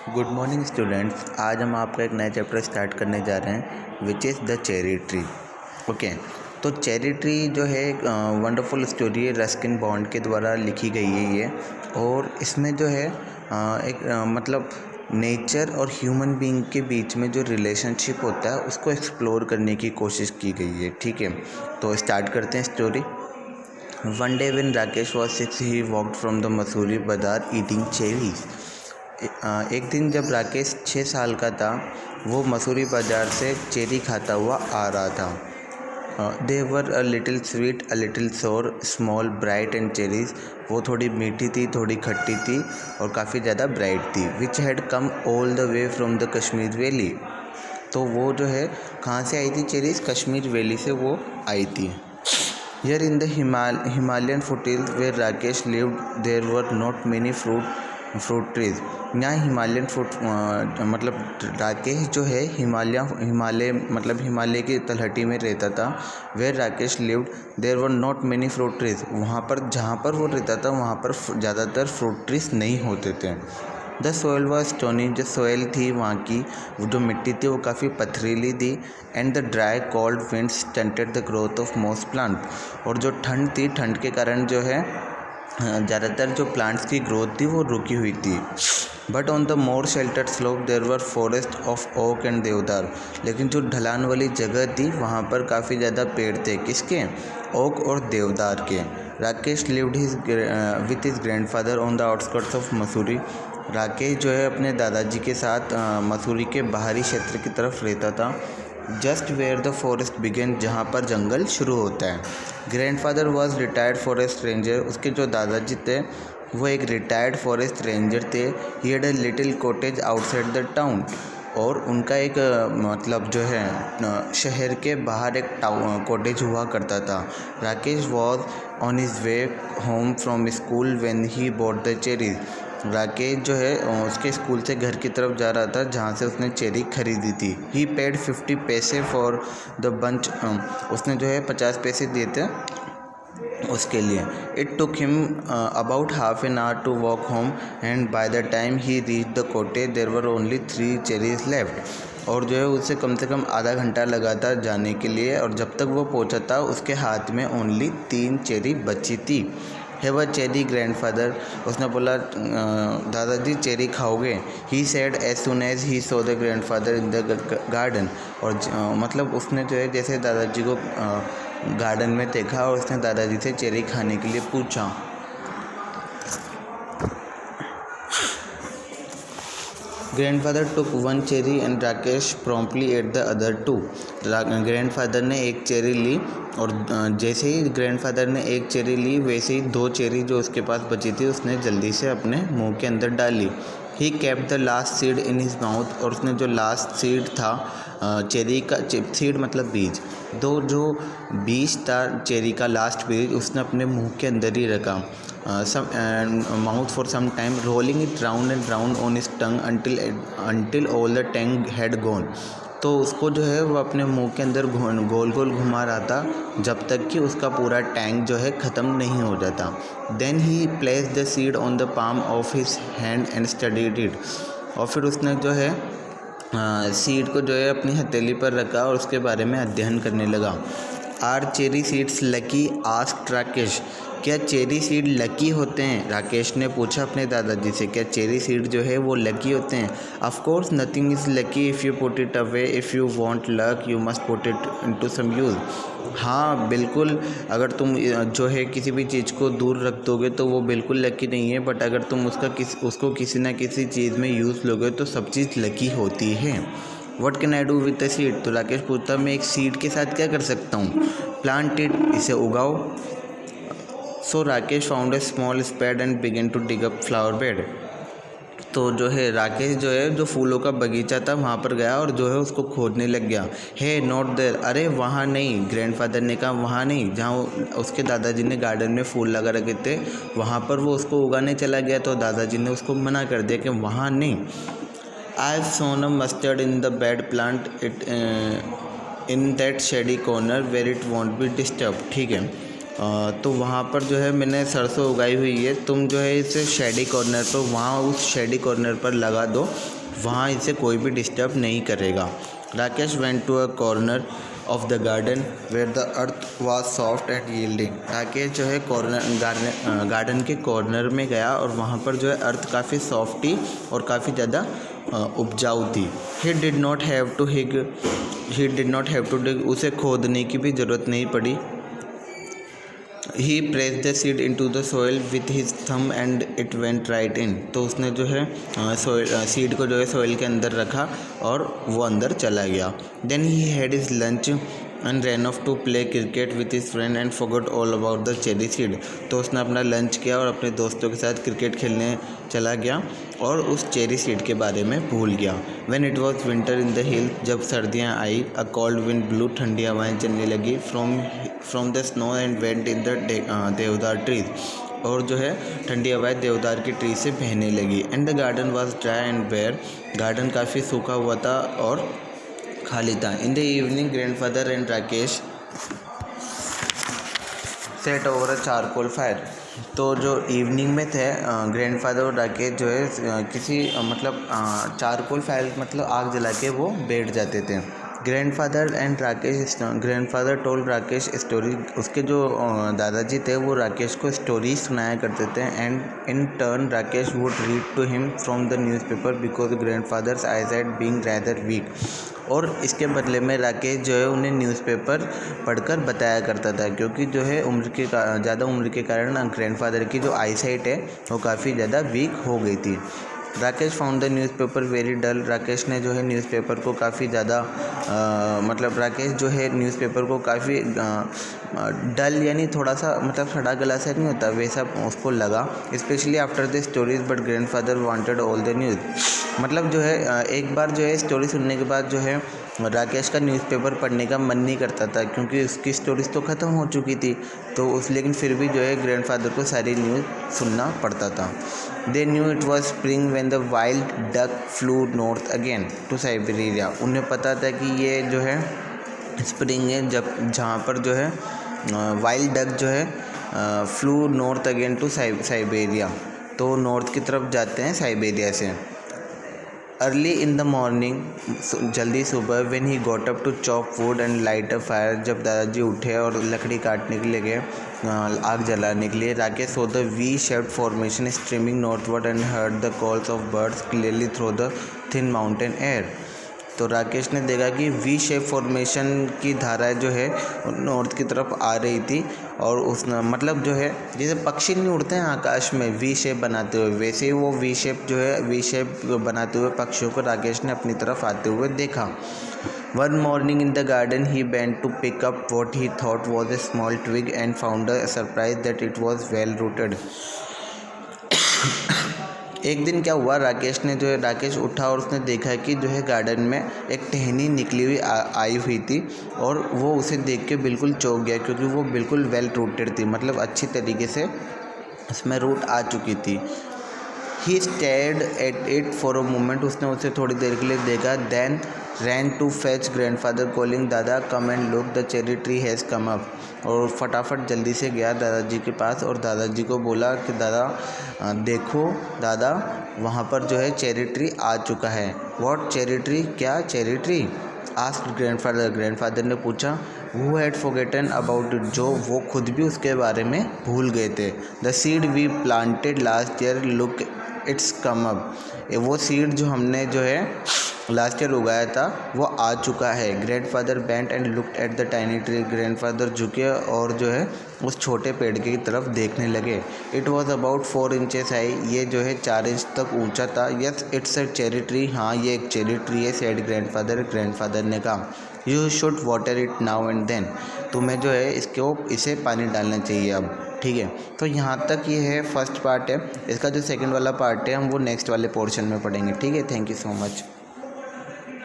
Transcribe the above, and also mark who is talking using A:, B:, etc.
A: Good morning students. आज हम आपका एक नया चैप्टर स्टार्ट करने जा रहे हैं which is the cherry tree. Okay, तो चेरी ट्री जो है एक वंडरफुल स्टोरी है, रस्किन बॉन्ड के द्वारा लिखी गई है ये। और इसमें जो है मतलब नेचर और ह्यूमन बीइंग के बीच में जो रिलेशनशिप होता है उसको एक्सप्लोर करने की कोशिश की गई है। ठीक है, तो स्टार्ट करते हैं story. One day when Rakesh was 6, he walked from the Masuri बाज़ार eating cherries। एक दिन जब राकेश 6 साल का था, वो मसूरी बाज़ार से चेरी खाता हुआ आ रहा था। They were a little sweet, a little sour, small, bright and cherries. वो थोड़ी मीठी थी, थोड़ी खट्टी थी और काफ़ी ज़्यादा ब्राइट थी। Which had come all the way from the Kashmir valley. तो वो जो है कहाँ से आई थी चेरीज? कश्मीर वैली से वो आई थी। Here in the Himalayan foothills where Rakesh lived, there were not many fruit trees। यहाँ हिमालयन मतलब राकेश जो है हिमालय मतलब हिमालय की तलहटी में रहता था। Where Rakesh lived there were not many fruit trees. वहाँ पर जहाँ पर वो रहता था वहाँ पर ज़्यादातर फ्रूट ट्रीज नहीं होते थे। The soil was stony. जो सोयल थी वहाँ की, वो जो मिट्टी थी वो काफ़ी पथरीली थी। And the dry cold wind stunted the growth of most plant. और जो ठंड थी, ठंड के कारण जो है ज़्यादातर जो प्लांट्स की ग्रोथ थी वो रुकी हुई थी। But on the more sheltered slope there were forest of oak and deodar. लेकिन जो ढलान वाली जगह थी वहाँ पर काफ़ी ज़्यादा पेड़ थे। किसके? ओक और देवदार के। Rakesh lived with his grandfather on the outskirts of Mussoorie. Rakesh जो है अपने दादाजी के साथ मसूरी के बाहरी क्षेत्र की तरफ रहता था। Just where the forest began, जहाँ पर जंगल शुरू होता है। Grandfather was retired forest ranger. उसके जो दादाजी थे वो एक रिटायर्ड फॉरेस्ट रेंजर थे। He had a little cottage outside the town. और उनका एक मतलब जो है शहर के बाहर एक कॉटेज हुआ करता था। Rakesh was on his way home from school when he bought the cherries. Rakesh जो है उसके स्कूल से घर की तरफ जा रहा था जहाँ से उसने चेरी खरीदी थी। ही पेड 50 पैसे फॉर द बंच। उसने जो है 50 पैसे दिए थे उसके लिए। It took him about half an hour to walk home and by the time he reach the cottage there were only 3 cherries left. और जो है उसे कम से कम आधा घंटा लगा था जाने के लिए, और जब तक वो पहुंचा था उसके हाथ में ओनली 3 चेरी बची थी। Have a cherry grandfather. उसने बोला दादाजी चेरी खाओगे? He said as soon as he saw the grandfather in the garden. और मतलब उसने जो है जैसे दादाजी को गार्डन में देखा और उसने दादाजी से चेरी खाने के लिए पूछा। Grandfather took 1 cherry and Rakesh promptly at the other 2। Grandfather ने 1 चेरी ली और जैसे ही ग्रैंडफादर ने 1 चेरी ली वैसे ही 2 चेरी जो उसके पास बची थी उसने जल्दी से अपने मुंह के अंदर डाली। He kept the last seed in his mouth. और उसने जो लास्ट सीड था चेरी का, सीड मतलब बीज, जो बीज था चेरी का, लास्ट बीज उसने अपने मुंह के अंदर ही रखा। Mouth for some time, rolling it round and round on his tongue until all the tongue had gone. तो उसको जो है वो अपने मुंह के अंदर गोल गोल घुमा रहा था जब तक कि उसका पूरा टैंक जो है ख़त्म नहीं हो जाता। Then he place the seed on the palm of his hand and studied it. और फिर उसने जो है सीड को जो है अपनी हथेली पर रखा और उसके बारे में अध्ययन करने लगा। Are cherry seeds lucky? Asked Rakesh. क्या चेरी सीड लकी होते हैं? राकेश ने पूछा अपने दादाजी से, क्या चेरी सीड जो है वो लकी होते हैं? Of course nothing is lucky if you put it away, if you want luck you must put it into some use. हाँ बिल्कुल, अगर तुम जो है किसी भी चीज़ को दूर रख दोगे तो वो बिल्कुल लकी नहीं है, बट अगर तुम उसको किसी ना किसी चीज़ में यूज़ लोगे तो सब चीज़ लकी होती है। What can I do with the seed? तो राकेश पूछता, मैं एक सीड के साथ क्या कर सकता हूँ? प्लांट इट, इसे उगाओ। So Rakesh found a small spade and began to dig up flower bed. तो जो है राकेश जो है जो फूलों का बगीचा था वहाँ पर गया और जो है उसको खोदने लग गया। हे नॉट देयर, अरे वहाँ नहीं। ग्रैंडफादर ने कहा वहाँ नहीं, जहाँ उसके दादाजी ने गार्डन में फूल लगा रखे थे वहाँ पर वो उसको उगाने चला गया। तो दादाजी ने उसको मना कर दिया कि वहाँ नहीं। I have sown a mustard in the bed, plant it in that shady corner where it won't be disturb. ठीक है, तो वहाँ पर जो है मैंने सरसों उगाई हुई है, तुम जो है इसे शेडी कॉर्नर पर, वहाँ उस शेडी कॉर्नर पर लगा दो, वहाँ इसे कोई भी डिस्टर्ब नहीं करेगा। Rakesh went to a corner of the garden where the earth was soft and yielding. Rakesh जो है गार्डन के कॉर्नर में गया और वहाँ पर जो है अर्थ काफ़ी सॉफ्ट थी और काफ़ी ज़्यादा उपजाऊ थी। He did not have to dig, उसे खोदने की भी ज़रूरत नहीं पड़ी। He pressed the seed into the soil with his thumb and it went right in। तो उसने जो है सीड को जो है सॉइल के अंदर रखा और वो अंदर चला गया। Then he had his lunch and ran off to play cricket with his friend and forgot all about the cherry seed। तो उसने अपना लंच किया और अपने दोस्तों के साथ क्रिकेट खेलने चला गया और उस चेरी सीड के बारे में भूल गया। When it was winter in the hill, जब सर्दियाँ आई, a cold wind blew, ठंडी हवाएं चलने लगी from the snow and went in the देवदार trees, और जो है ठंडी हवाएं देवदार की ट्री से बहने लगी। And the garden was dry and bare, garden काफ़ी सूखा हुआ था और खाली था। In the evening grandfather and Rakesh sat over a charcoal fire. तो जो इवनिंग में थे ग्रैंडफादर और राकेश जो है किसी चारकोल फायर मतलब आग जला के वो बैठ जाते थे। ग्रैंडफादर टोल्ड राकेश स्टोरी, उसके जो दादाजी थे वो राकेश को स्टोरी सुनाया करते थे। And in turn Rakesh would read to him from the newspaper because grandfather's eyesight being rather weak. और इसके बदले में राकेश जो है उन्हें न्यूज़पेपर पढ़कर बताया करता था, क्योंकि जो है ज़्यादा उम्र के कारण ग्रैंडफादर की जो आईसाइट है वो काफ़ी ज़्यादा वीक हो गई थी। Rakesh found the newspaper very dull, Rakesh ने जो है न्यूज़पेपर को काफ़ी ज़्यादा राकेश जो है न्यूज़पेपर को काफ़ी डल यानी थोड़ा सा सड़ा गला सा नहीं होता वैसा उसको लगा। Specially after the stories but grandfather wanted all the news. जो है एक बार जो है स्टोरी सुनने के बाद जो है राकेश का न्यूज़पेपर पढ़ने का मन नहीं करता था, क्योंकि उसकी स्टोरीज तो ख़त्म हो चुकी थी। लेकिन फिर भी जो है ग्रैंडफादर को सारी न्यूज़ सुनना पड़ता था। They knew it was spring when the wild duck flew north again to Siberia. उन्हें पता था कि ये जो है स्प्रिंग है जहाँ पर जो है वाइल्ड डक जो है flew north again to Siberia, तो नॉर्थ की तरफ जाते हैं साइबेरिया से। अर्ली इन द मॉर्निंग, जल्दी सुबह, when he got up to chop wood and light a fire, जब दादाजी उठे और लकड़ी काटने के लिए गए, आग जलाने के लिए, Rakesh so the V shaped formation streaming northward and heard the calls of birds clearly through the thin mountain air. तो राकेश ने देखा कि वी शेप फॉर्मेशन की धारा जो है नॉर्थ की तरफ आ रही थी, और उस जो है जैसे पक्षी नहीं उड़ते हैं आकाश में वी शेप बनाते हुए, वैसे ही वो वी शेप बनाते हुए पक्षियों को राकेश ने अपनी तरफ आते हुए देखा। One morning in the garden he bent to pick up what he thought was a small twig and found a surprise that it was well rooted. एक दिन क्या हुआ, राकेश उठा और उसने देखा कि जो है गार्डन में एक टहनी निकली हुई आई हुई थी, और वो उसे देख के बिल्कुल चौंक गया, क्योंकि वो बिल्कुल वेल रूटेड थी, अच्छी तरीके से इसमें रूट आ चुकी थी। He stared at it for a moment, उसने उसे थोड़ी देर के लिए देखा। Then ran to fetch grandfather calling दादा come and look the cherry tree has come up, और फटाफट जल्दी से गया दादाजी के पास और दादाजी को बोला कि दादा देखो दादा, वहाँ पर जो है चेरी ट्री आ चुका है। व्हाट चेरी ट्री, क्या चेरी ट्री? आस्क्ड ग्रैंडफादर ने पूछा। Who had forgotten about it, जो वो खुद भी उसके बारे में भूल गए थे। The seed we planted last year look it's come up, वो सीड जो हमने जो है लास्ट ईयर उगाया था वो आ चुका है। Grandfather bent and looked at the tiny tree, grandfather झुके और जो है उस छोटे पेड़ की तरफ देखने लगे। It was about 4 inches high, ये जो है 4 इंच तक ऊंचा था। Yes it's a cherry tree, हाँ ये एक चेरी ट्री है, सेड ग्रैंडफादर ने कहा। You should water it now and then, तुम्हें जो है इसे पानी डालना चाहिए अब, ठीक है। तो यहाँ तक ये है फर्स्ट पार्ट है। इसका जो सेकंड वाला पार्ट है हम वो नेक्स्ट वाले पोर्शन में पढ़ेंगे, ठीक है। Thank you so much.